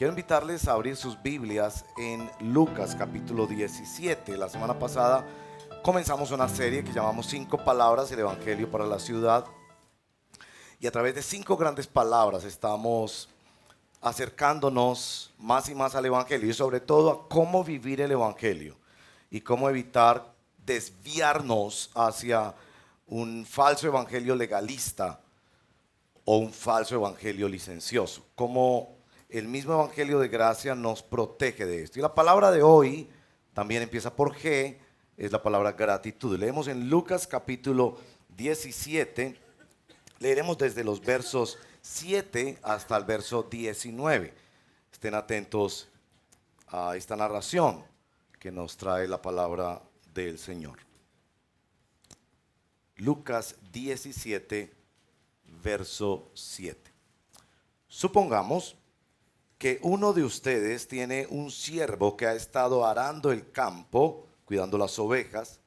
Quiero invitarles a abrir sus Biblias en Lucas capítulo 17. La semana pasada comenzamos una serie que llamamos 5 palabras, el Evangelio para la ciudad. Y a través de 5 grandes palabras estamos acercándonos más y más al Evangelio y sobre todo a cómo vivir el Evangelio y cómo evitar desviarnos hacia un falso evangelio legalista o un falso evangelio licencioso. Cómo el mismo evangelio de gracia nos protege de esto. Y la palabra de hoy también empieza por G, es la palabra gratitud. Leemos en Lucas capítulo 17, leeremos desde los versos 7 hasta el verso 19. Estén atentos a esta narración que nos trae la palabra del Señor. Lucas 17, verso 7. Supongamos que uno de ustedes tiene un siervo que ha estado arando el campo, cuidando las ovejas.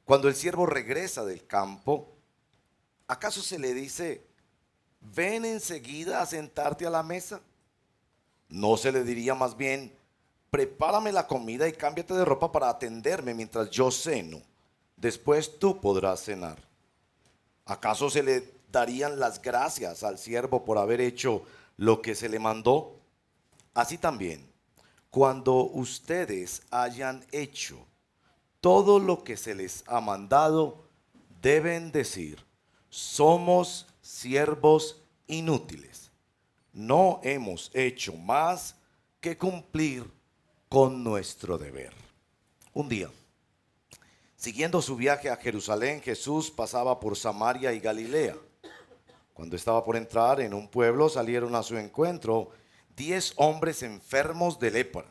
Cuando el siervo regresa del campo, ¿acaso se le dice, ven enseguida a sentarte a la mesa? ¿No se le diría más bien, prepárame la comida y cámbiate de ropa para atenderme mientras yo ceno? Después tú podrás cenar. ¿Acaso se le darían las gracias al siervo por haber hecho lo que se le mandó? Así también, cuando ustedes hayan hecho todo lo que se les ha mandado, deben decir, somos siervos inútiles. No hemos hecho más que cumplir con nuestro deber. Un día, siguiendo su viaje a Jerusalén, Jesús pasaba por Samaria y Galilea. Cuando estaba por entrar en un pueblo, salieron a su encuentro 10 hombres enfermos de lepra.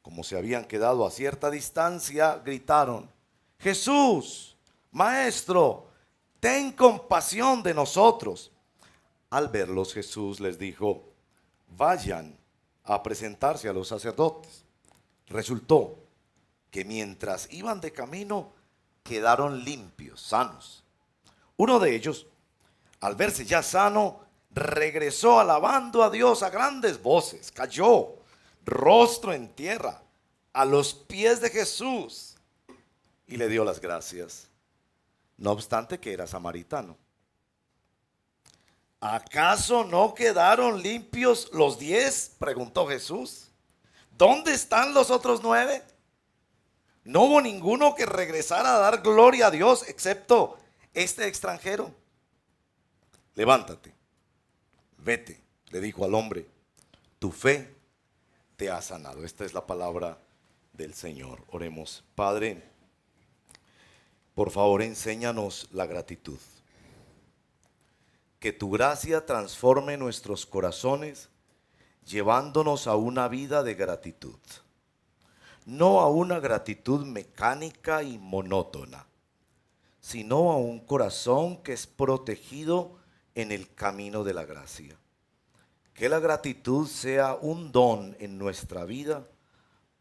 Como se habían quedado a cierta distancia, gritaron, Jesús, Maestro, ten compasión de nosotros. Al verlos, Jesús les dijo, vayan a presentarse a los sacerdotes. Resultó que mientras iban de camino, quedaron limpios, sanos. Uno de ellos, al verse ya sano, regresó alabando a Dios a grandes voces. Cayó, rostro en tierra, a los pies de Jesús y le dio las gracias. No obstante que era samaritano. ¿Acaso no quedaron limpios los 10? Preguntó Jesús. ¿Dónde están los otros 9? No hubo ninguno que regresara a dar gloria a Dios excepto este extranjero. Levántate, vete, le dijo al hombre, tu fe te ha sanado. Esta es la palabra del Señor. Oremos. Padre, por favor, enséñanos la gratitud. Que tu gracia transforme nuestros corazones, llevándonos a una vida de gratitud. No a una gratitud mecánica y monótona, sino a un corazón que es protegido en el camino de la gracia. Que la gratitud sea un don en nuestra vida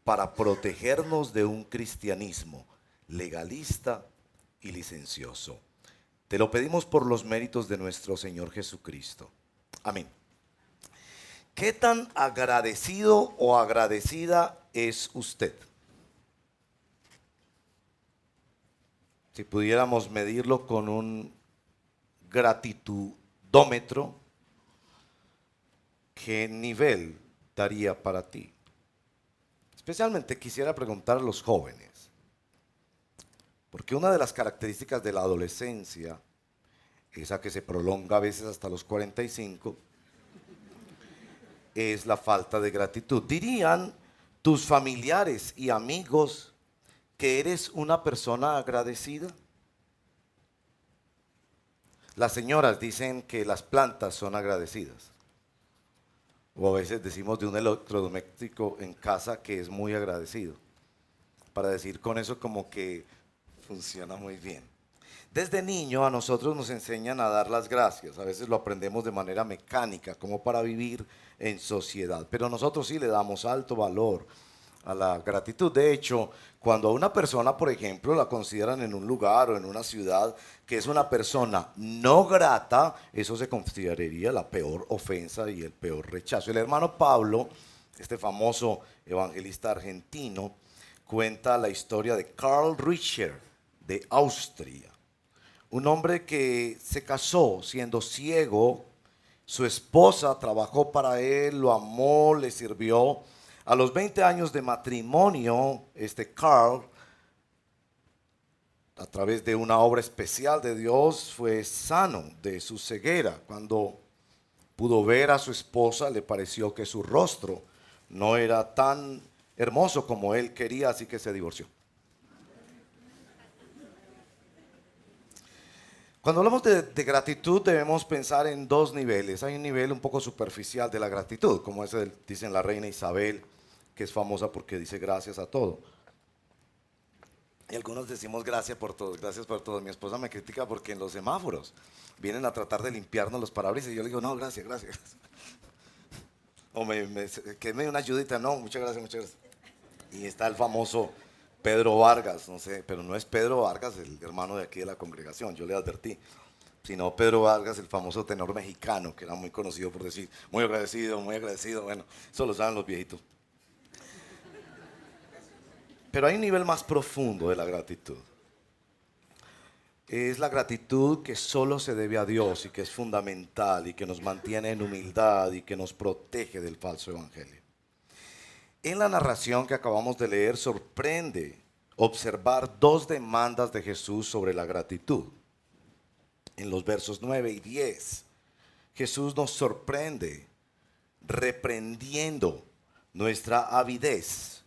para protegernos de un cristianismo legalista y licencioso. Te lo pedimos por los méritos de nuestro Señor Jesucristo. Amén. ¿Qué tan agradecido o agradecida es usted? Si pudiéramos medirlo con un gratitudómetro, ¿qué nivel daría para ti? Especialmente quisiera preguntar a los jóvenes, porque una de las características de la adolescencia, esa que se prolonga a veces hasta los 45, es la falta de gratitud. ¿Dirían tus familiares y amigos que eres una persona agradecida? Las señoras dicen que las plantas son agradecidas. O a veces decimos de un electrodoméstico en casa que es muy agradecido. Para decir con eso como que funciona muy bien. Desde niño a nosotros nos enseñan a dar las gracias. A veces lo aprendemos de manera mecánica, como para vivir en sociedad. Pero nosotros sí le damos alto valor a la gratitud. De hecho, cuando a una persona, por ejemplo, la consideran en un lugar o en una ciudad que es una persona no grata, eso se consideraría la peor ofensa y el peor rechazo. El hermano Pablo, este famoso evangelista argentino, cuenta la historia de Karl Richter de Austria, un hombre que se casó siendo ciego. Su esposa trabajó para él, lo amó, le sirvió. A los 20 años de matrimonio, Carl, a través de una obra especial de Dios, fue sano de su ceguera. Cuando pudo ver a su esposa, le pareció que su rostro no era tan hermoso como él quería, así que se divorció. Cuando hablamos de gratitud debemos pensar en dos niveles. Hay un nivel un poco superficial de la gratitud, como ese dicen la reina Isabel, que es famosa porque dice gracias a todo. Y algunos decimos gracias por todo, gracias por todo. Mi esposa me critica porque en los semáforos vienen a tratar de limpiarnos los parabrisas y yo le digo, no, gracias, gracias. O que me dé una ayudita, no, muchas gracias, muchas gracias. Y está el famoso Pedro Vargas, no sé, pero no es Pedro Vargas el hermano de aquí de la congregación, yo le advertí, sino Pedro Vargas, el famoso tenor mexicano, que era muy conocido por decir, muy agradecido, bueno, eso lo saben los viejitos. Pero hay un nivel más profundo de la gratitud. Es la gratitud que solo se debe a Dios y que es fundamental y que nos mantiene en humildad y que nos protege del falso evangelio. En la narración que acabamos de leer sorprende observar dos demandas de Jesús sobre la gratitud. En los versos 9 y 10, Jesús nos sorprende reprendiendo nuestra avidez,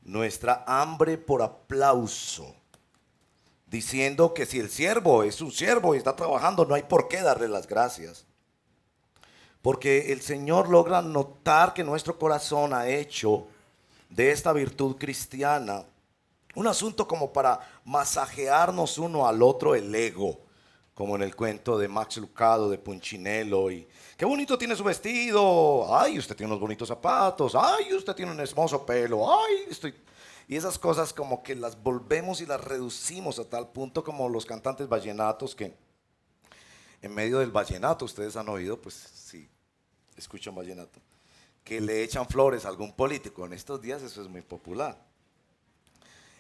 nuestra hambre por aplauso, diciendo que si el siervo es un siervo y está trabajando, no hay por qué darle las gracias. Porque el Señor logra notar que nuestro corazón ha hecho de esta virtud cristiana un asunto como para masajearnos uno al otro el ego, como en el cuento de Max Lucado, de Punchinello, y qué bonito tiene su vestido, ay, usted tiene unos bonitos zapatos, ay, usted tiene un hermoso pelo, ay, estoy... Y esas cosas como que las volvemos y las reducimos a tal punto como los cantantes vallenatos que en medio del vallenato, ustedes han oído, pues sí, escuchan vallenato, que le echan flores a algún político. En estos días eso es muy popular.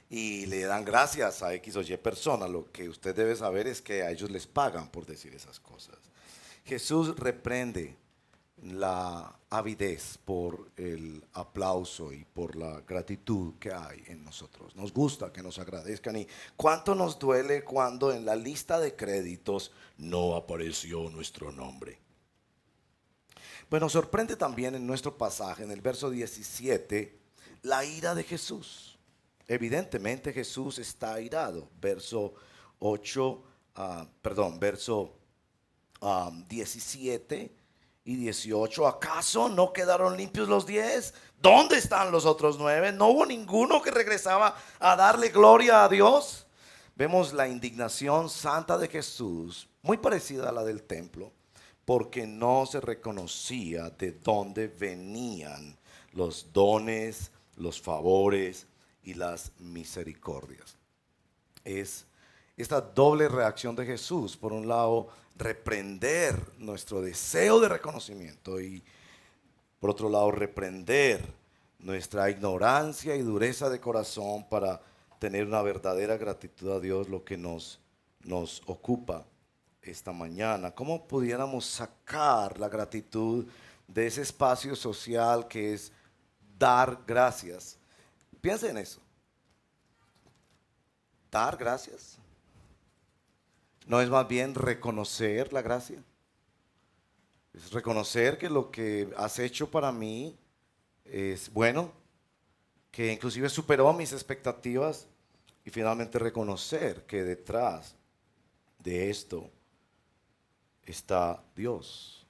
Y le dan gracias a X o Y persona. Lo que usted debe saber es que a ellos les pagan por decir esas cosas. Jesús reprende la avidez por el aplauso y por la gratitud que hay en nosotros. Nos gusta que nos agradezcan y cuánto nos duele cuando en la lista de créditos no apareció nuestro nombre. Bueno, sorprende también en nuestro pasaje, en el verso 17, la ira de Jesús. Evidentemente Jesús está airado. Verso 17 y 18. ¿Acaso no quedaron limpios los 10? ¿Dónde están los otros 9? ¿No hubo ninguno que regresaba a darle gloria a Dios? Vemos la indignación santa de Jesús, muy parecida a la del templo, porque no se reconocía de dónde venían los dones, los favores y las misericordias. Es esta doble reacción de Jesús, por un lado, reprender nuestro deseo de reconocimiento y por otro lado, reprender nuestra ignorancia y dureza de corazón para tener una verdadera gratitud a Dios, lo que nos ocupa esta mañana. ¿Cómo pudiéramos sacar la gratitud de ese espacio social que es dar gracias? Piensa en eso. Dar gracias. ¿No es más bien reconocer la gracia? Es reconocer que lo que has hecho para mí es bueno, que inclusive superó mis expectativas y finalmente reconocer que detrás de esto está Dios,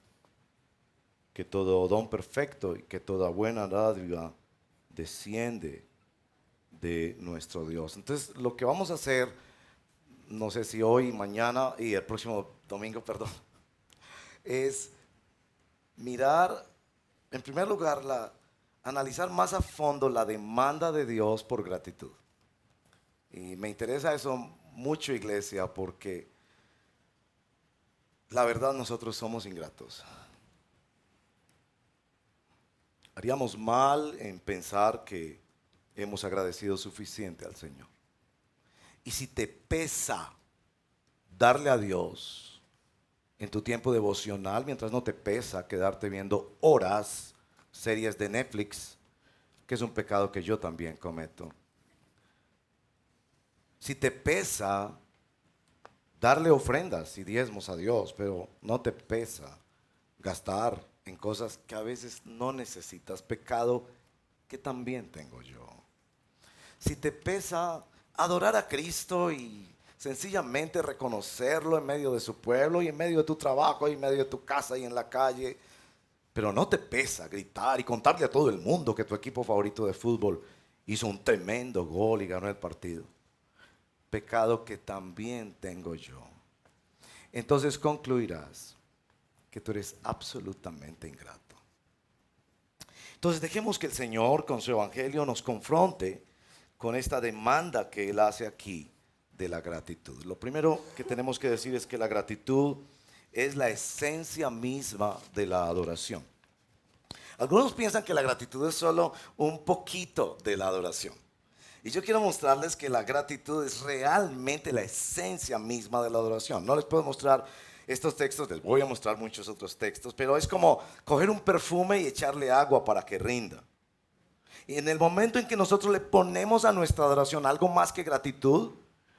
que todo don perfecto y que toda buena dádiva desciende de nuestro Dios. Entonces, lo que vamos a hacer, no sé si hoy, mañana y el próximo domingo, perdón, es mirar, en primer lugar, analizar más a fondo la demanda de Dios por gratitud. Y me interesa eso mucho, iglesia, porque la verdad nosotros somos ingratos. Haríamos mal en pensar que hemos agradecido suficiente al Señor. Y si te pesa darle a Dios en tu tiempo devocional, mientras no te pesa quedarte viendo horas series de Netflix, que es un pecado que yo también cometo. Si te pesa darle ofrendas y diezmos a Dios, pero no te pesa gastar en cosas que a veces no necesitas, pecado que también tengo yo. Si te pesa adorar a Cristo y sencillamente reconocerlo en medio de su pueblo y en medio de tu trabajo y en medio de tu casa y en la calle, pero no te pesa gritar y contarle a todo el mundo que tu equipo favorito de fútbol hizo un tremendo gol y ganó el partido. Pecado que también tengo yo. Entonces concluirás que tú eres absolutamente ingrato. Entonces dejemos que el Señor con su evangelio nos confronte con esta demanda que Él hace aquí de la gratitud. Lo primero que tenemos que decir es que la gratitud es la esencia misma de la adoración. Algunos piensan que la gratitud es solo un poquito de la adoración. Y yo quiero mostrarles que la gratitud es realmente la esencia misma de la adoración. No les puedo mostrar estos textos, les voy a mostrar muchos otros textos, pero es como coger un perfume y echarle agua para que rinda. Y en el momento en que nosotros le ponemos a nuestra adoración algo más que gratitud,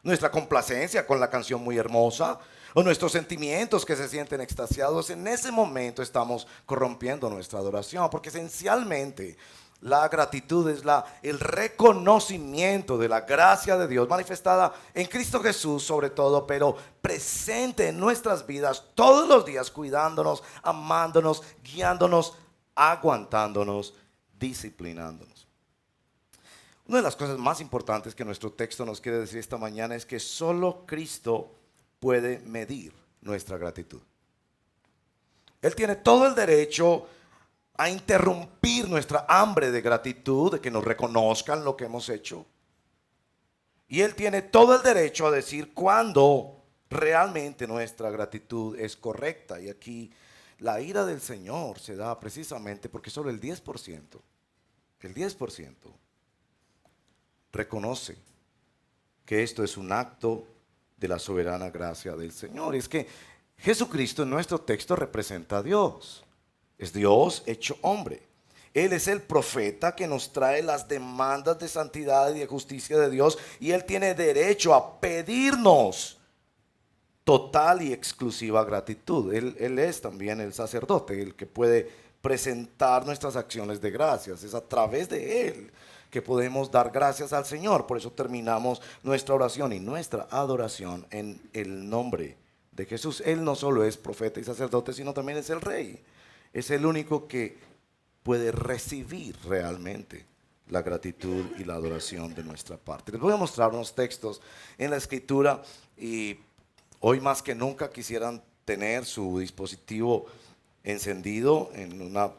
nuestra complacencia con la canción muy hermosa, o nuestros sentimientos que se sienten extasiados, en ese momento estamos corrompiendo nuestra adoración, porque esencialmente la gratitud es el reconocimiento de la gracia de Dios manifestada en Cristo Jesús sobre todo, pero presente en nuestras vidas todos los días, cuidándonos, amándonos, guiándonos, aguantándonos, disciplinándonos. Una de las cosas más importantes que nuestro texto nos quiere decir esta mañana es que solo Cristo puede medir nuestra gratitud. Él tiene todo el derecho a interrumpir nuestra hambre de gratitud, de que nos reconozcan lo que hemos hecho. Y Él tiene todo el derecho a decir cuándo realmente nuestra gratitud es correcta. Y aquí la ira del Señor se da precisamente porque solo el 10% reconoce que esto es un acto de la soberana gracia del Señor. Es que Jesucristo en nuestro texto representa a Dios. Es Dios hecho hombre. Él es el profeta que nos trae las demandas de santidad y de justicia de Dios. Y Él tiene derecho a pedirnos total y exclusiva gratitud. Él es también el sacerdote, el que puede presentar nuestras acciones de gracias. Es a través de Él que podemos dar gracias al Señor. Por eso terminamos nuestra oración y nuestra adoración en el nombre de Jesús. Él no solo es profeta y sacerdote, sino también es el Rey. Es el único que puede recibir realmente la gratitud y la adoración de nuestra parte. Les voy a mostrar unos textos en la Escritura y hoy más que nunca quisieran tener su dispositivo encendido en una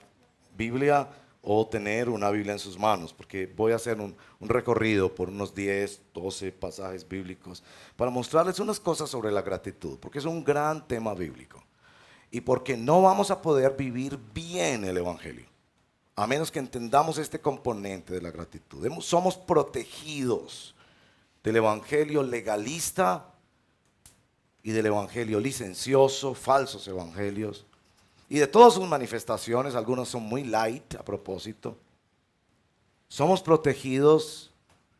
Biblia o tener una Biblia en sus manos, porque voy a hacer un recorrido por unos 10, 12 pasajes bíblicos para mostrarles unas cosas sobre la gratitud, porque es un gran tema bíblico y porque no vamos a poder vivir bien el Evangelio a menos que entendamos este componente de la gratitud. Somos protegidos del Evangelio legalista y del Evangelio licencioso, falsos evangelios, y de todas sus manifestaciones. Algunos son muy light a propósito. Somos protegidos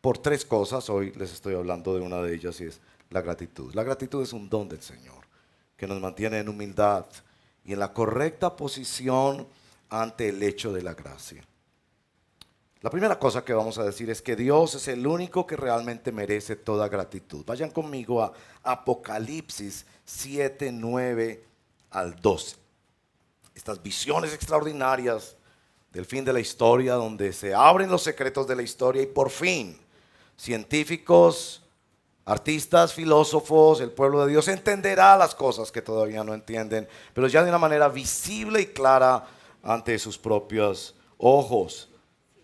por tres cosas. Hoy les estoy hablando de una de ellas y es la gratitud. La gratitud es un don del Señor que nos mantiene en humildad y en la correcta posición ante el hecho de la gracia. La primera cosa que vamos a decir es que Dios es el único que realmente merece toda gratitud. Vayan conmigo a Apocalipsis 7, 9 al 12. Estas visiones extraordinarias del fin de la historia, donde se abren los secretos de la historia y por fin científicos, artistas, filósofos, el pueblo de Dios entenderá las cosas que todavía no entienden, pero ya de una manera visible y clara ante sus propios ojos.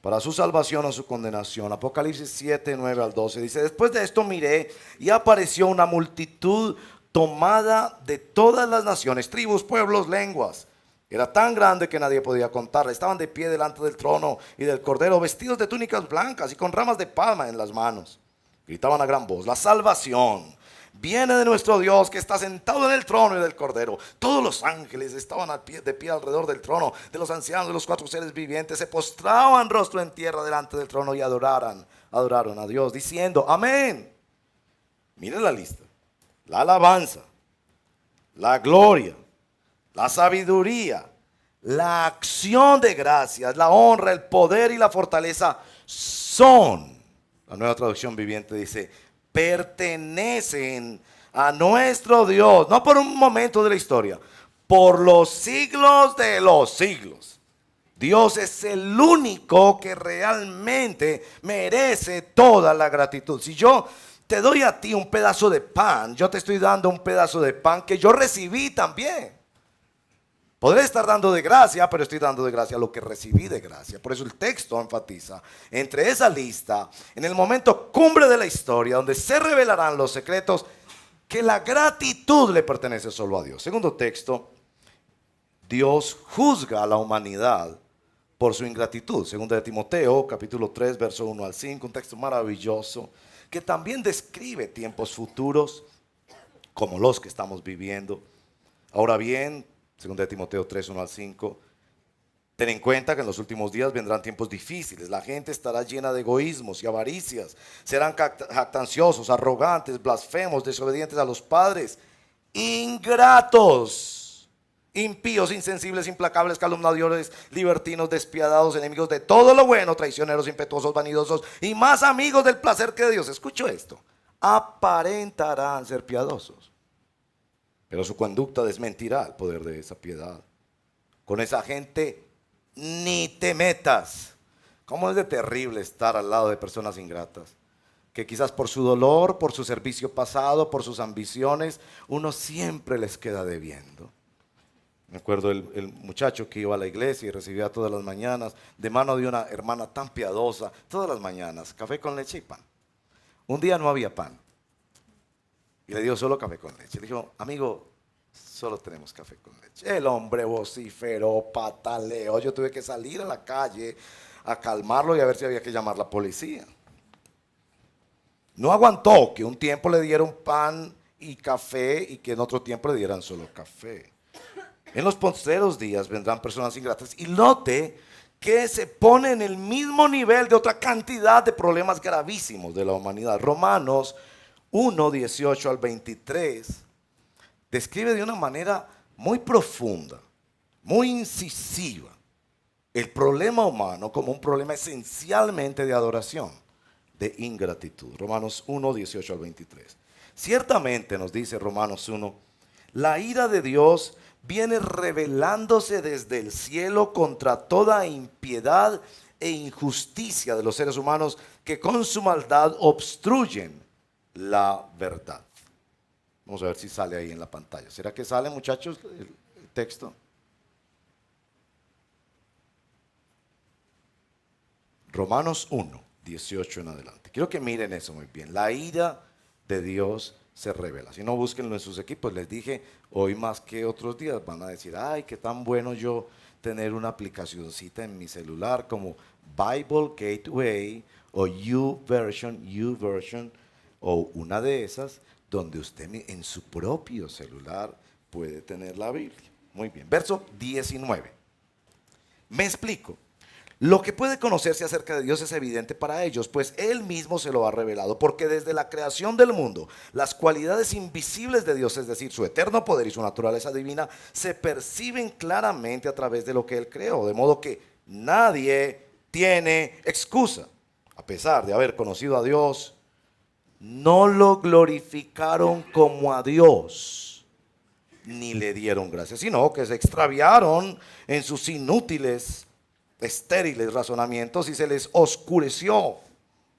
para su salvación o su condenación. Apocalipsis 7, 9 al 12 dice: después de esto miré y apareció una multitud tomada de todas las naciones, tribus, pueblos, lenguas. Era tan grande que nadie podía contarla. Estaban de pie delante del trono y del Cordero, vestidos de túnicas blancas y con ramas de palma en las manos. Gritaban a gran voz: la salvación viene de nuestro Dios, que está sentado en el trono y del Cordero. Todos los ángeles estaban de pie alrededor del trono, de los ancianos, de los cuatro seres vivientes. Se postraban rostro en tierra delante del trono y adoraron a Dios, diciendo: amén. Miren la lista: la alabanza, la gloria, la sabiduría, la acción de gracias, la honra, el poder y la fortaleza son, la Nueva Traducción Viviente dice, pertenecen a nuestro Dios, no por un momento de la historia, por los siglos de los siglos. Dios es el único que realmente merece toda la gratitud. Si yo te doy a ti un pedazo de pan, yo te estoy dando un pedazo de pan que yo recibí también. Podré estar dando de gracia, pero estoy dando de gracia lo que recibí de gracia. Por eso el texto enfatiza entre esa lista, en el momento cumbre de la historia, donde se revelarán los secretos, que la gratitud le pertenece solo a Dios. Segundo texto: Dios juzga a la humanidad por su ingratitud. Segundo de Timoteo, capítulo 3, verso 1 al 5, un texto maravilloso que también describe tiempos futuros como los que estamos viviendo. Ahora bien, segunda de Timoteo 3, 1 al 5, ten en cuenta que en los últimos días vendrán tiempos difíciles. La gente estará llena de egoísmos y avaricias. Serán jactanciosos, arrogantes, blasfemos, desobedientes a los padres, ingratos, impíos, insensibles, implacables, calumniadores, libertinos, despiadados, enemigos de todo lo bueno, traicioneros, impetuosos, vanidosos y más amigos del placer que de Dios. Escucho esto: aparentarán ser piadosos, pero su conducta desmentirá el poder de esa piedad. Con esa gente ni te metas. ¿Cómo es de terrible estar al lado de personas ingratas? Que quizás por su dolor, por su servicio pasado, por sus ambiciones, uno siempre les queda debiendo. Me acuerdo el muchacho que iba a la iglesia y recibía todas las mañanas, de mano de una hermana tan piadosa, todas las mañanas, café con leche y pan. Un día no había pan y le dio solo café con leche. Le dijo: amigo, solo tenemos café con leche. El hombre vociferó, pataleó. Yo tuve que salir a la calle a calmarlo y a ver si había que llamar a la policía. No aguantó que un tiempo le dieron pan y café y que en otro tiempo le dieran solo café. En los postreros días vendrán personas ingratas, y note que se pone en el mismo nivel de otra cantidad de problemas gravísimos de la humanidad. Romanos 1, 18 al 23 describe de una manera muy profunda, muy incisiva, el problema humano como un problema esencialmente de adoración, de ingratitud. Romanos 1, 18 al 23. Ciertamente, nos dice Romanos 1, la ira de Dios viene revelándose desde el cielo contra toda impiedad e injusticia de los seres humanos que con su maldad obstruyen la verdad. Vamos a ver si sale ahí en la pantalla. ¿Será que sale, muchachos, el texto? Romanos 1, 18 en adelante. Quiero que miren eso muy bien. La ira de Dios se revela. Si no, búsquenlo en sus equipos. Les dije, hoy más que otros días van a decir: ay, qué tan bueno yo tener una aplicacioncita en mi celular como Bible Gateway o YouVersion o una de esas, donde usted en su propio celular puede tener la Biblia. Muy bien, verso 19. Me explico. Lo que puede conocerse acerca de Dios es evidente para ellos, pues Él mismo se lo ha revelado, porque desde la creación del mundo, las cualidades invisibles de Dios, es decir, su eterno poder y su naturaleza divina, se perciben claramente a través de lo que Él creó, de modo que nadie tiene excusa. A pesar de haber conocido a Dios, no lo glorificaron como a Dios, ni le dieron gracias, sino que se extraviaron en sus inútiles, estériles razonamientos y se les oscureció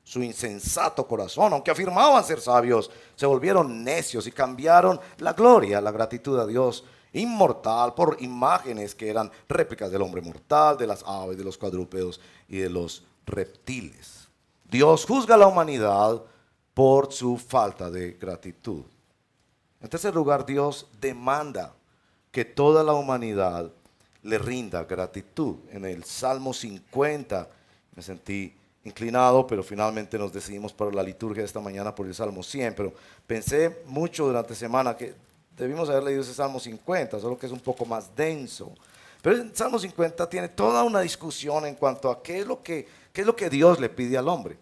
su insensato corazón. Aunque afirmaban ser sabios, se volvieron necios y cambiaron la gloria, la gratitud a Dios inmortal por imágenes que eran réplicas del hombre mortal, de las aves, de los cuadrúpedos y de los reptiles. Dios juzga a la humanidad por su falta de gratitud. En tercer lugar, Dios demanda que toda la humanidad le rinda gratitud. En el Salmo 50 me sentí inclinado, pero finalmente nos decidimos para la liturgia de esta mañana por el Salmo 100, pero pensé mucho durante la semana que debimos haber leído ese Salmo 50, solo que es un poco más denso. Pero el Salmo 50 tiene toda una discusión en cuanto a qué es lo que Dios le pide al hombre.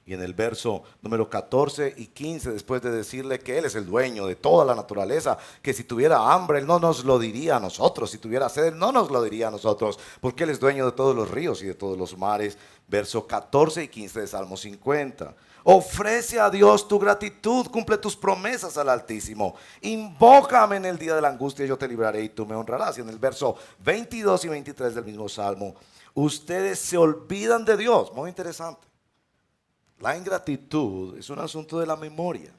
Y en el verso número 14 y 15, después de decirle que Él es el dueño de toda la naturaleza, que si tuviera hambre Él no nos lo diría a nosotros, si tuviera sed Él no nos lo diría a nosotros, porque Él es dueño de todos los ríos y de todos los mares. Verso 14 y 15 de Salmo 50. Ofrece a Dios tu gratitud, cumple tus promesas al Altísimo. Invócame en el día de la angustia, yo te libraré y tú me honrarás. Y en el verso 22 y 23 del mismo Salmo, ustedes se olvidan de Dios. Muy interesante. La ingratitud es un asunto de la memoria,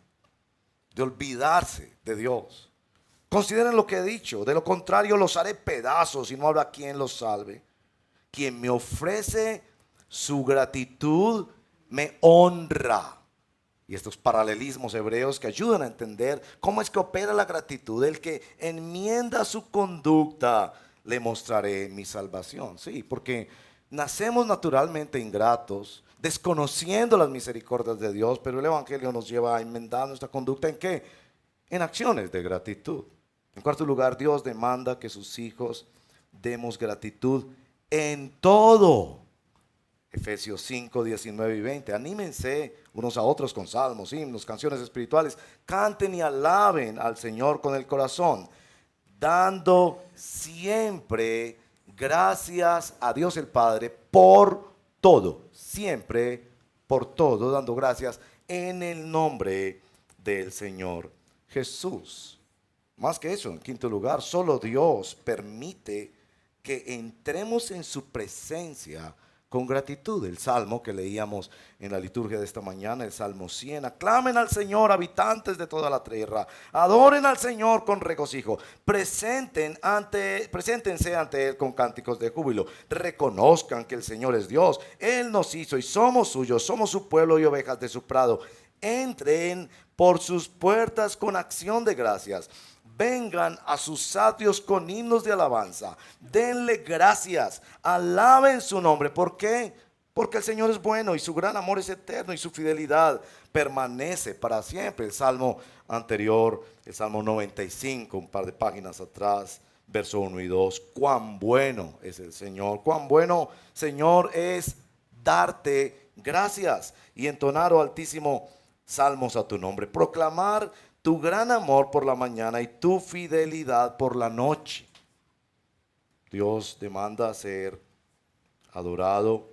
de olvidarse de Dios. Consideren lo que he dicho, de lo contrario los haré pedazos y no habrá quien los salve. Quien me ofrece su gratitud me honra. Y estos paralelismos hebreos que ayudan a entender cómo es que opera la gratitud. El que enmienda su conducta, le mostraré mi salvación. Sí, porque nacemos naturalmente ingratos, desconociendo las misericordias de Dios, pero el Evangelio nos lleva a enmendar nuestra conducta. ¿En qué? En acciones de gratitud. En cuarto lugar, Dios demanda que sus hijos demos gratitud en todo. Efesios 5, 19 y 20. Anímense unos a otros con salmos, himnos, canciones espirituales. Canten y alaben al Señor con el corazón, dando siempre gracias a Dios el Padre por todo. Siempre por todo, dando gracias en el nombre del Señor Jesús. Más que eso, en quinto lugar, solo Dios permite que entremos en su presencia con gratitud. El salmo que leíamos en la liturgia de esta mañana, el Salmo 100. Aclamen al Señor, habitantes de toda la tierra. Adoren al Señor con regocijo. Preséntense ante Él con cánticos de júbilo. Reconozcan que el Señor es Dios. Él nos hizo y somos suyos. Somos su pueblo y ovejas de su prado. Entren por sus puertas con acción de gracias. Vengan a sus atrios con himnos de alabanza. Denle gracias. Alaben su nombre. ¿Por qué? Porque el Señor es bueno y su gran amor es eterno y su fidelidad permanece para siempre. El salmo anterior, el Salmo 95, un par de páginas atrás, verso 1 y 2. Cuán bueno es el Señor. Cuán bueno, Señor, es darte gracias y entonar, oh Altísimo, salmos a tu nombre. Proclamar tu gran amor por la mañana y tu fidelidad por la noche. Dios demanda ser adorado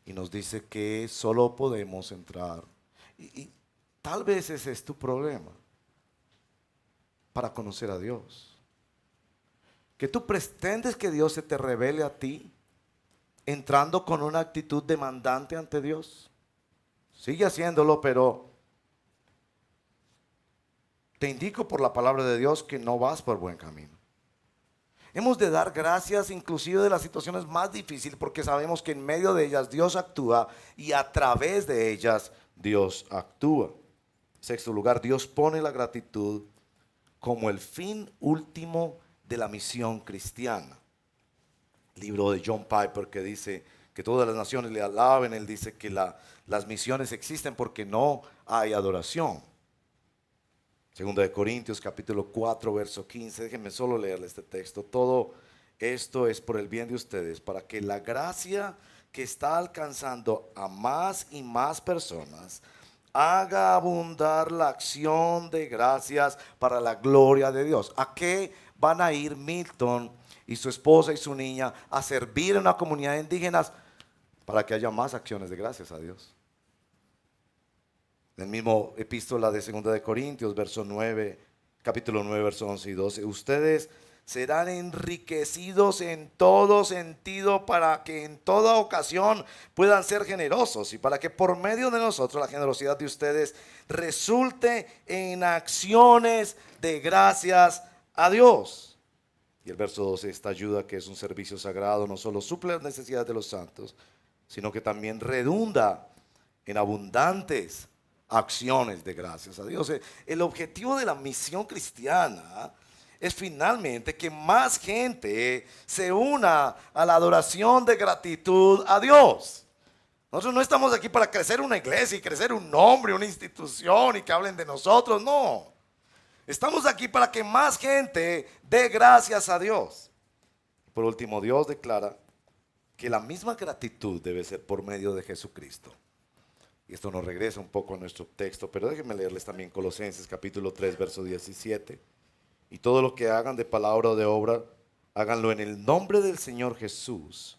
y nos dice que solo podemos entrar. Y tal vez ese es tu problema para conocer a Dios. Que tú pretendes que Dios se te revele a ti entrando con una actitud demandante ante Dios. Sigue haciéndolo, pero te indico por la palabra de Dios que no vas por buen camino. Hemos de dar gracias inclusive de las situaciones más difíciles, porque sabemos que en medio de ellas Dios actúa y a través de ellas Dios actúa. Sexto lugar, Dios pone la gratitud como el fin último de la misión cristiana. Libro de John Piper que dice que todas las naciones le alaben. Él dice que las misiones existen porque no hay adoración. Segunda de Corintios capítulo 4 verso 15, déjenme solo leerle este texto. Todo esto es por el bien de ustedes, para que la gracia que está alcanzando a más y más personas haga abundar la acción de gracias para la gloria de Dios. ¿A qué van a ir Milton y su esposa y su niña a servir en una comunidad de indígenas? Para que haya más acciones de gracias a Dios. En el mismo epístola de 2 de Corintios, verso 9, capítulo 9, verso 11 y 12. Ustedes serán enriquecidos en todo sentido para que en toda ocasión puedan ser generosos y para que por medio de nosotros la generosidad de ustedes resulte en acciones de gracias a Dios. Y el verso 12, esta ayuda que es un servicio sagrado no solo suple las necesidades de los santos, sino que también redunda en abundantes acciones de gracias a Dios. El objetivo de la misión cristiana es finalmente que más gente se una a la adoración de gratitud a Dios. Nosotros no estamos aquí para crecer una iglesia y crecer un nombre, una institución y que hablen de nosotros, no. Estamos aquí para que más gente dé gracias a Dios. Por último, Dios declara que la misma gratitud debe ser por medio de Jesucristo. Y esto nos regresa un poco a nuestro texto, pero déjenme leerles también Colosenses capítulo 3, verso 17. Y todo lo que hagan de palabra o de obra, háganlo en el nombre del Señor Jesús,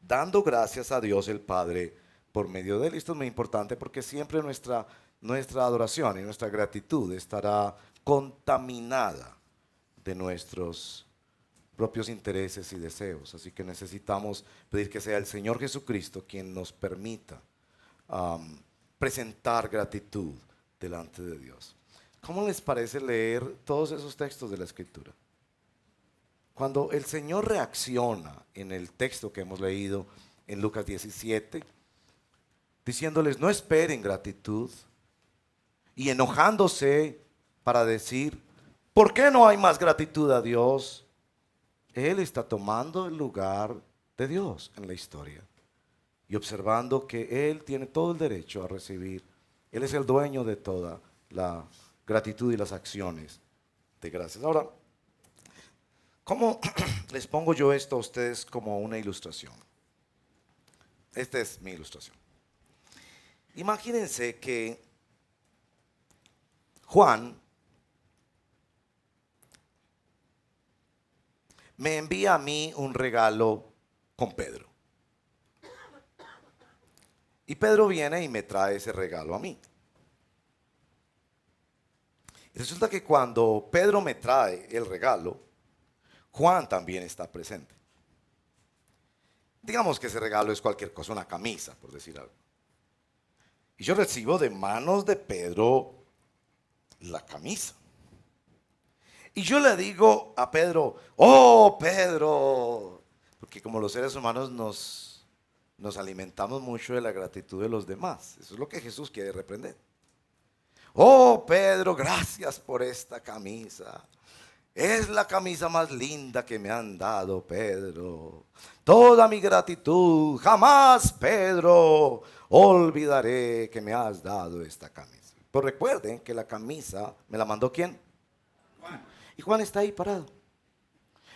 dando gracias a Dios el Padre por medio de él. Esto es muy importante porque siempre nuestra adoración y nuestra gratitud estará contaminada de nuestros propios intereses y deseos. Así que necesitamos pedir que sea el Señor Jesucristo quien nos permita presentar gratitud delante de Dios. ¿Cómo les parece leer todos esos textos de la Escritura? Cuando el Señor reacciona en el texto que hemos leído en Lucas 17, diciéndoles no esperen gratitud y enojándose para decir, ¿por qué no hay más gratitud a Dios? Él está tomando el lugar de Dios en la historia y observando que Él tiene todo el derecho a recibir. Él es el dueño de toda la gratitud y las acciones de gracias. Ahora, ¿cómo les pongo yo esto a ustedes como una ilustración? Esta es mi ilustración. Imagínense que Juan me envía a mí un regalo con Pedro. Y Pedro viene y me trae ese regalo a mí. Y resulta que cuando Pedro me trae el regalo, Juan también está presente. Digamos que ese regalo es cualquier cosa, una camisa, por decir algo. Y yo recibo de manos de Pedro la camisa. Y yo le digo a Pedro, oh Pedro, porque como los seres humanos nos alimentamos mucho de la gratitud de los demás. Eso es lo que Jesús quiere reprender. Oh Pedro, gracias por esta camisa. Es la camisa más linda que me han dado, Pedro. Toda mi gratitud, jamás, Pedro, olvidaré que me has dado esta camisa. Pero recuerden que la camisa me la mandó ¿quién? Juan. Y Juan está ahí parado,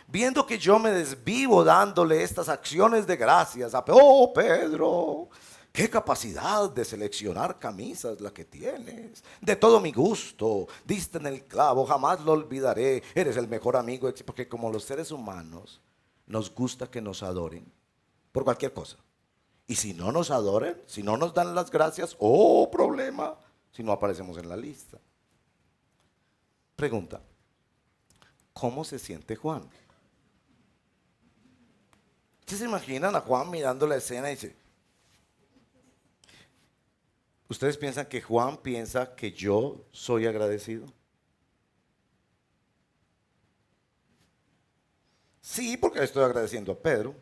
viendo que yo me desvivo dándole estas acciones de gracias a oh Pedro, qué capacidad de seleccionar camisas la que tienes, de todo mi gusto, diste en el clavo, jamás lo olvidaré, eres el mejor amigo, porque como los seres humanos nos gusta que nos adoren por cualquier cosa. Y si no nos adoran, si no nos dan las gracias, oh problema, si no aparecemos en la lista. Pregunta, ¿cómo se siente Juan? ¿Ustedes se imaginan a Juan mirando la escena y dice, ¿ustedes piensan que Juan piensa que yo soy agradecido? Sí, porque estoy agradeciendo a Pedro.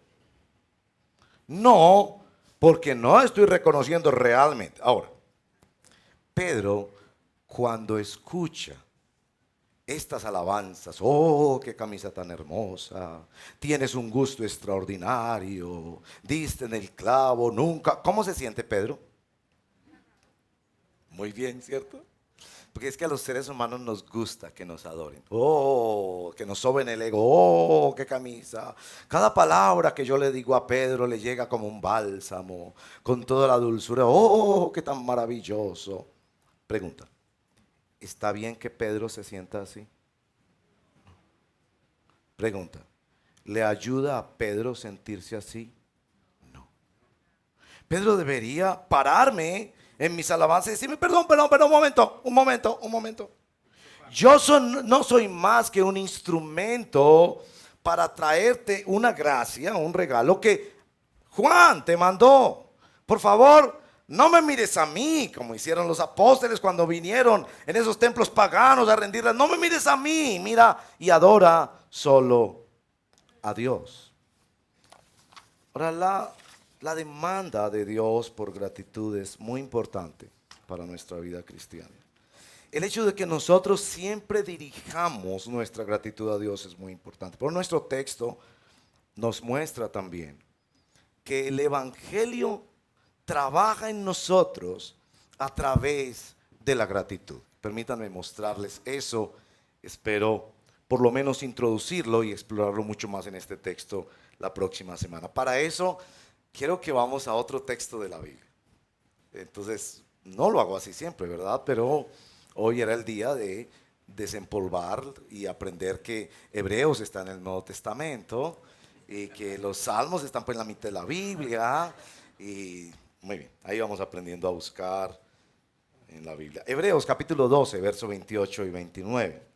No, porque no estoy reconociendo realmente. Ahora, Pedro, cuando escucha estas alabanzas, oh, qué camisa tan hermosa, tienes un gusto extraordinario, diste en el clavo, nunca. ¿Cómo se siente Pedro? Muy bien, ¿cierto? Porque es que a los seres humanos nos gusta que nos adoren. Oh, que nos soben el ego, oh, qué camisa. Cada palabra que yo le digo a Pedro le llega como un bálsamo, con toda la dulzura, oh, qué tan maravilloso. Pregunta. ¿Está bien que Pedro se sienta así? Pregunta, ¿le ayuda a Pedro sentirse así? No. Pedro debería pararme en mis alabanzas y decirme, perdón, un momento. Yo no soy más que un instrumento para traerte una gracia, un regalo que Juan te mandó. Por favor, no me mires a mí como hicieron los apóstoles cuando vinieron en esos templos paganos a rendirlas. No me mires a mí, mira y adora solo a Dios. Ahora, la demanda de Dios por gratitud es muy importante para nuestra vida cristiana. El hecho de que nosotros siempre dirijamos nuestra gratitud a Dios es muy importante. Pero nuestro texto nos muestra también que el Evangelio trabaja en nosotros a través de la gratitud. Permítanme mostrarles eso. Espero por lo menos introducirlo y explorarlo mucho más en este texto la próxima semana. Para eso, quiero que vamos a otro texto de la Biblia. Entonces, no lo hago así siempre, ¿verdad? Pero hoy era el día de desempolvar y aprender que Hebreos está en el Nuevo Testamento y que los Salmos están pues en la mitad de la Biblia. Y muy bien, ahí vamos aprendiendo a buscar en la Biblia. Hebreos capítulo 12, versos 28 y 29.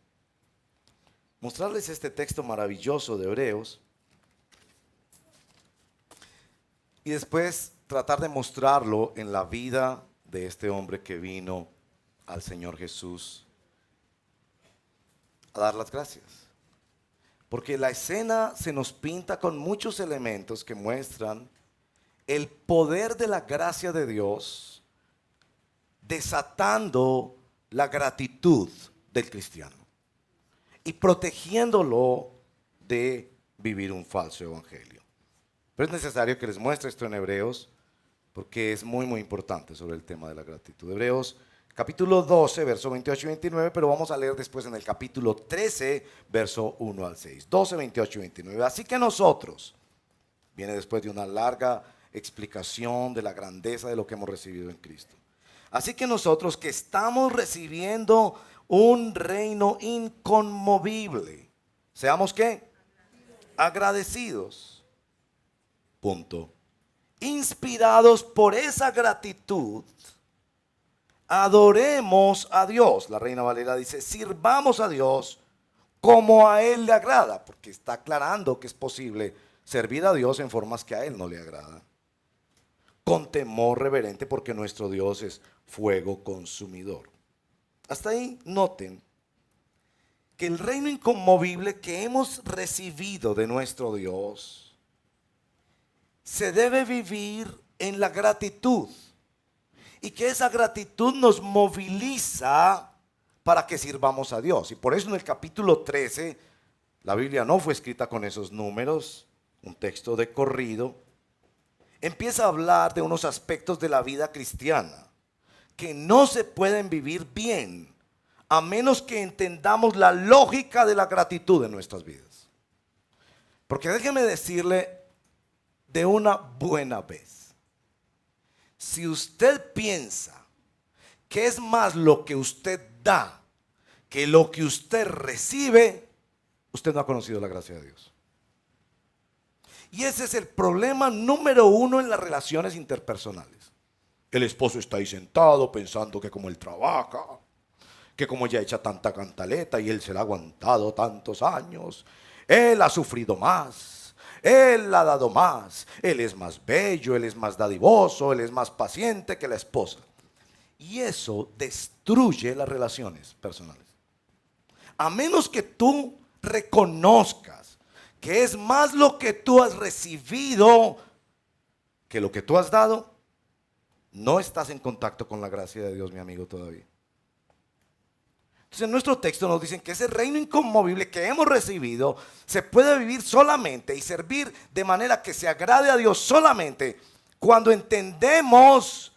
Mostrarles este texto maravilloso de Hebreos y después tratar de mostrarlo en la vida de este hombre que vino al Señor Jesús a dar las gracias. Porque la escena se nos pinta con muchos elementos que muestran el poder de la gracia de Dios desatando la gratitud del cristiano y protegiéndolo de vivir un falso evangelio. Pero es necesario que les muestre esto en Hebreos porque es muy muy importante sobre el tema de la gratitud. Hebreos capítulo 12, verso 28 y 29, pero vamos a leer después en el capítulo 13, verso 1 al 6. 12, 28 y 29. Así que nosotros, viene después de una larga explicación de la grandeza de lo que hemos recibido en Cristo. Así que nosotros que estamos recibiendo un reino inconmovible, seamos ¿qué? Agradecidos. Punto. Inspirados por esa gratitud, adoremos a Dios. La Reina Valera dice, sirvamos a Dios como a Él le agrada, porque está aclarando que es posible servir a Dios en formas que a Él no le agradan. Con temor reverente, porque nuestro Dios es fuego consumidor. Hasta ahí noten que el reino inconmovible que hemos recibido de nuestro Dios se debe vivir en la gratitud. Y que esa gratitud nos moviliza para que sirvamos a Dios. Y por eso en el capítulo 13, la Biblia no fue escrita con esos números, un texto de corrido. Empieza a hablar de unos aspectos de la vida cristiana que no se pueden vivir bien a menos que entendamos la lógica de la gratitud en nuestras vidas. Porque déjeme decirle de una buena vez, si usted piensa que es más lo que usted da que lo que usted recibe, usted no ha conocido la gracia de Dios. Y ese es el problema número uno en las relaciones interpersonales. El esposo está ahí sentado pensando que como él trabaja, que como ella echa tanta cantaleta y él se la ha aguantado tantos años, él ha sufrido más, él ha dado más, él es más bello, él es más dadivoso, él es más paciente que la esposa. Y eso destruye las relaciones personales. A menos que tú reconozcas que es más lo que tú has recibido que lo que tú has dado, no estás en contacto con la gracia de Dios, mi amigo, todavía. Entonces en nuestro texto nos dicen que ese reino inconmovible que hemos recibido se puede vivir solamente y servir de manera que se agrade a Dios solamente cuando entendemos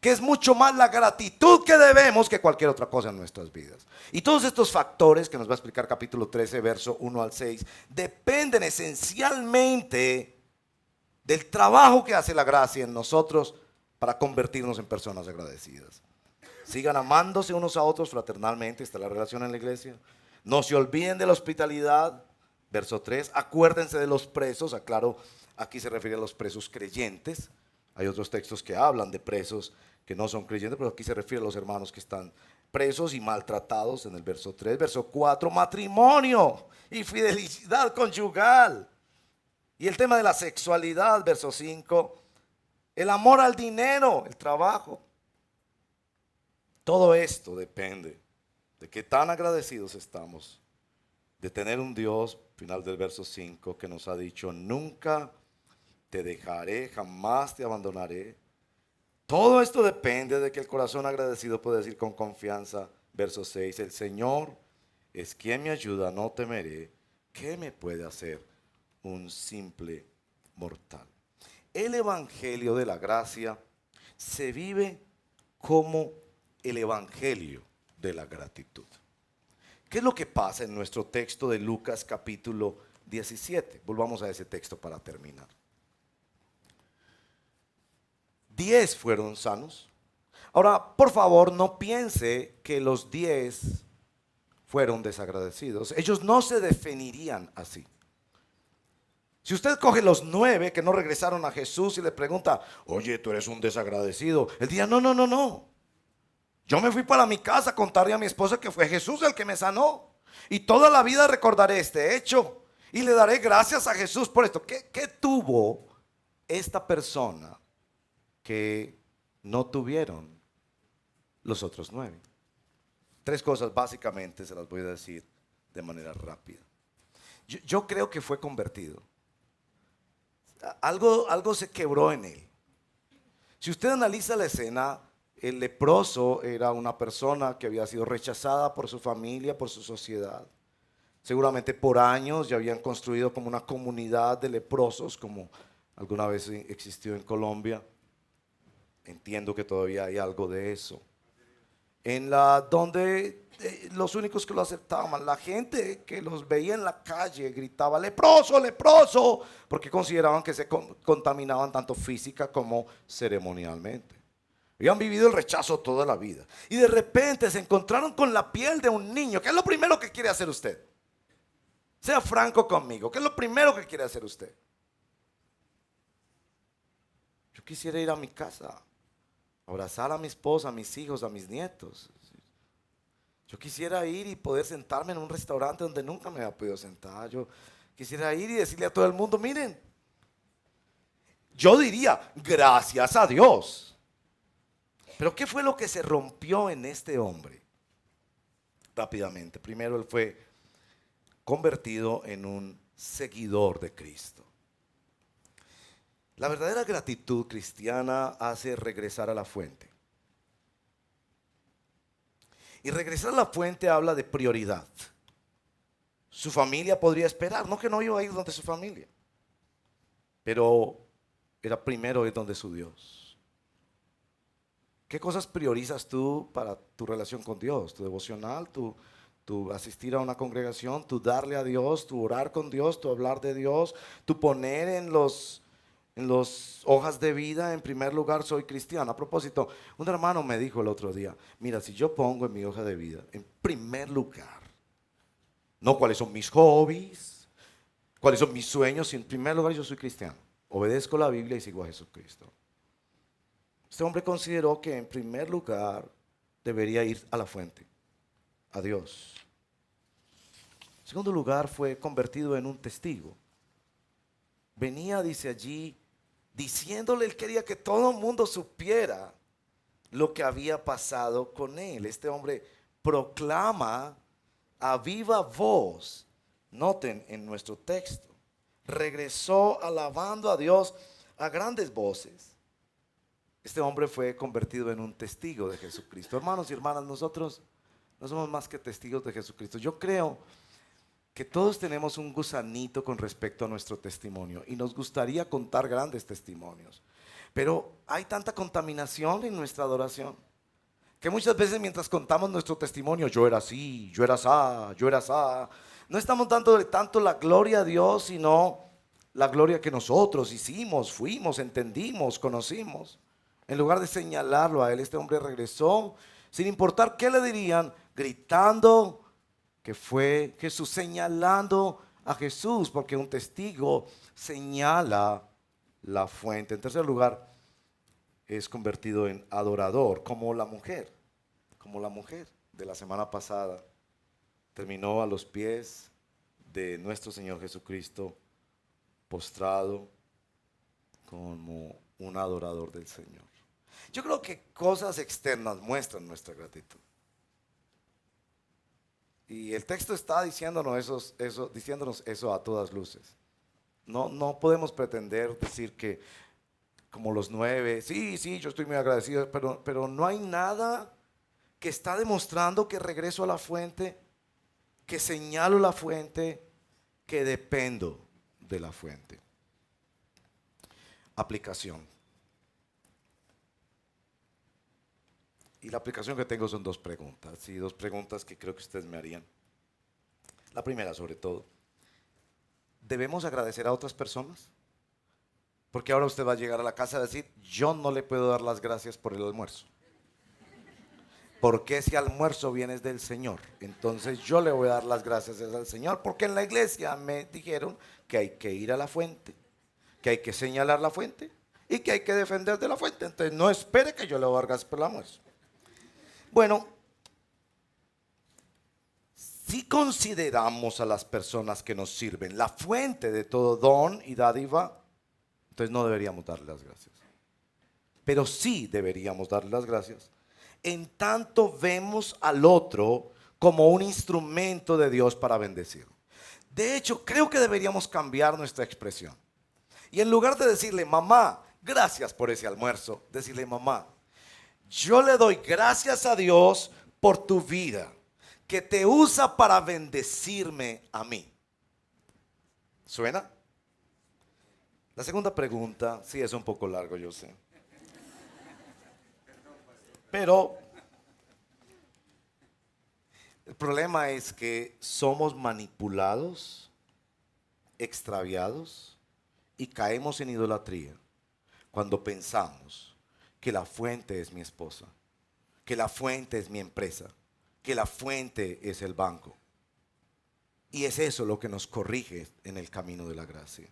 que es mucho más la gratitud que debemos que cualquier otra cosa en nuestras vidas. Y todos estos factores que nos va a explicar capítulo 13, verso 1 al 6, dependen esencialmente del trabajo que hace la gracia en nosotros para convertirnos en personas agradecidas. Sigan amándose unos a otros fraternalmente, está la relación en la iglesia. No se olviden de la hospitalidad, verso 3, acuérdense de los presos, aclaro, aquí se refiere a los presos creyentes. Hay otros textos que hablan de presos que no son creyentes, pero aquí se refiere a los hermanos que están presos y maltratados en el verso 3. Verso 4, matrimonio y fidelidad conyugal. Y el tema de la sexualidad, verso 5, el amor al dinero, el trabajo. Todo esto depende de qué tan agradecidos estamos de tener un Dios final del verso 5, que nos ha dicho, nunca te dejaré, jamás te abandonaré. Todo esto depende de que el corazón agradecido puede decir con confianza, verso 6, el Señor es quien me ayuda, no temeré. ¿Qué me puede hacer un simple mortal? El Evangelio de la gracia se vive como el Evangelio de la gratitud. ¿Qué es lo que pasa en nuestro texto de Lucas capítulo 17? Volvamos a ese texto para terminar. 10 fueron sanos. Ahora, por favor, no piense que los 10 fueron desagradecidos. Ellos no se definirían así. Si usted coge los 9 que no regresaron a Jesús y le pregunta, oye, tú eres un desagradecido, él diría, no, no, no, no. Yo me fui para mi casa a contarle a mi esposa que fue Jesús el que me sanó. Y toda la vida recordaré este hecho. Y le daré gracias a Jesús por esto. ¿Qué tuvo esta persona que no tuvieron los otros 9? 3 cosas básicamente se las voy a decir de manera rápida. Yo creo que fue convertido. Algo se quebró en él. Si usted analiza la escena, el leproso era una persona que había sido rechazada por su familia, por su sociedad. Seguramente por años ya habían construido como una comunidad de leprosos, como alguna vez existió en Colombia. Entiendo que todavía hay algo de eso. Donde los únicos que lo aceptaban, la gente que los veía en la calle gritaba, leproso, leproso, porque consideraban que se contaminaban tanto física como ceremonialmente. Habían vivido el rechazo toda la vida. Y de repente se encontraron con la piel de un niño. ¿Qué es lo primero que quiere hacer usted? Sea franco conmigo. ¿Qué es lo primero que quiere hacer usted? Yo quisiera ir a mi casa, abrazar a mi esposa, a mis hijos, a mis nietos. Yo quisiera ir y poder sentarme en un restaurante donde nunca me había podido sentar. Yo quisiera ir y decirle a todo el mundo, miren, yo diría, gracias a Dios. Pero ¿qué fue lo que se rompió en este hombre? Rápidamente. Primero, él fue convertido en un seguidor de Cristo. La verdadera gratitud cristiana hace regresar a la fuente. Y regresar a la fuente habla de prioridad. Su familia podría esperar, no que no iba a ir donde su familia, pero era primero ir donde su Dios. ¿Qué cosas priorizas tú para tu relación con Dios? Tu devocional, tu asistir a una congregación, tu darle a Dios, tu orar con Dios, tu hablar de Dios, tu poner en los hojas de vida, en primer lugar, soy cristiano. A propósito, un hermano me dijo el otro día, mira, si yo pongo en mi hoja de vida, en primer lugar, no cuáles son mis hobbies, cuáles son mis sueños, sino en primer lugar yo soy cristiano. Obedezco la Biblia y sigo a Jesucristo. Este hombre consideró que en primer lugar debería ir a la fuente, a Dios. En segundo lugar, fue convertido en un testigo. Venía, dice allí, diciéndole, él quería que todo el mundo supiera lo que había pasado con él. Este hombre proclama a viva voz, noten en nuestro texto, regresó alabando a Dios a grandes voces. Este hombre fue convertido en un testigo de Jesucristo. Hermanos y hermanas, nosotros no somos más que testigos de Jesucristo. Yo creo que todos tenemos un gusanito con respecto a nuestro testimonio y nos gustaría contar grandes testimonios, pero hay tanta contaminación en nuestra adoración que muchas veces mientras contamos nuestro testimonio, yo era así, yo era asá, yo era asá, no estamos dándole tanto la gloria a Dios, sino la gloria que nosotros hicimos, fuimos, entendimos, conocimos. En lugar de señalarlo a él, este hombre regresó sin importar qué le dirían, gritando que fue Jesús, señalando a Jesús, porque un testigo señala la fuente. En tercer lugar, es convertido en adorador, como la mujer de la semana pasada. Terminó a los pies de nuestro Señor Jesucristo, postrado como un adorador del Señor. Yo creo que cosas externas muestran nuestra gratitud. Y el texto está diciéndonos eso a todas luces. No podemos pretender decir que como los 9, sí, yo estoy muy agradecido, pero no hay nada que está demostrando que regreso a la fuente, que señalo la fuente, que dependo de la fuente. Aplicación. Y la aplicación que tengo son dos preguntas, y dos preguntas que creo que ustedes me harían. La primera, sobre todo, ¿debemos agradecer a otras personas? Porque ahora usted va a llegar a la casa a decir, yo no le puedo dar las gracias por el almuerzo. Porque ese almuerzo viene del Señor. Entonces yo le voy a dar las gracias al Señor, porque en la iglesia me dijeron que hay que ir a la fuente, que hay que señalar la fuente y que hay que defender de la fuente. Entonces no espere que yo le voy a dar gracias por el almuerzo. Bueno, si consideramos a las personas que nos sirven la fuente de todo don y dádiva, entonces no deberíamos darle las gracias. Pero sí deberíamos darle las gracias en tanto vemos al otro como un instrumento de Dios para bendecirlo. De hecho, creo que deberíamos cambiar nuestra expresión. Y en lugar de decirle, mamá, gracias por ese almuerzo, decirle, mamá, yo le doy gracias a Dios por tu vida, que te usa para bendecirme a mí. ¿Suena? La segunda pregunta, sí es un poco largo, yo sé. Pero el problema es que somos manipulados, extraviados y caemos en idolatría cuando pensamos que la fuente es mi esposa, que la fuente es mi empresa, que la fuente es el banco. Y es eso lo que nos corrige en el camino de la gracia.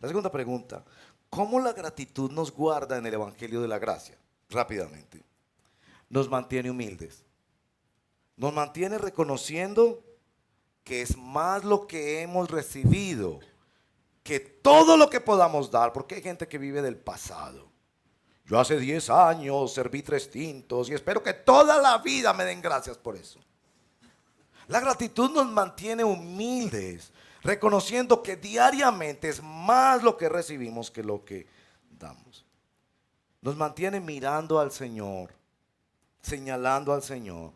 La segunda pregunta, ¿cómo la gratitud nos guarda en el Evangelio de la Gracia? Rápidamente. Nos mantiene humildes. Nos mantiene reconociendo que es más lo que hemos recibido que todo lo que podamos dar, porque hay gente que vive del pasado. Yo hace 10 años serví 3 tintos y espero que toda la vida me den gracias por eso. La gratitud nos mantiene humildes, reconociendo que diariamente es más lo que recibimos que lo que damos. Nos mantiene mirando al Señor, señalando al Señor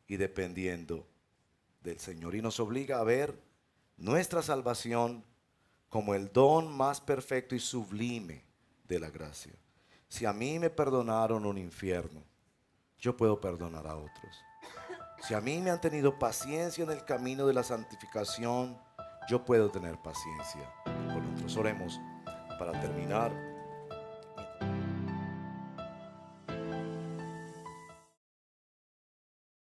y dependiendo del Señor. Y nos obliga a ver nuestra salvación como el don más perfecto y sublime de la gracia. Si a mí me perdonaron un infierno, yo puedo perdonar a otros. Si a mí me han tenido paciencia en el camino de la santificación, yo puedo tener paciencia con otros. Oremos para terminar.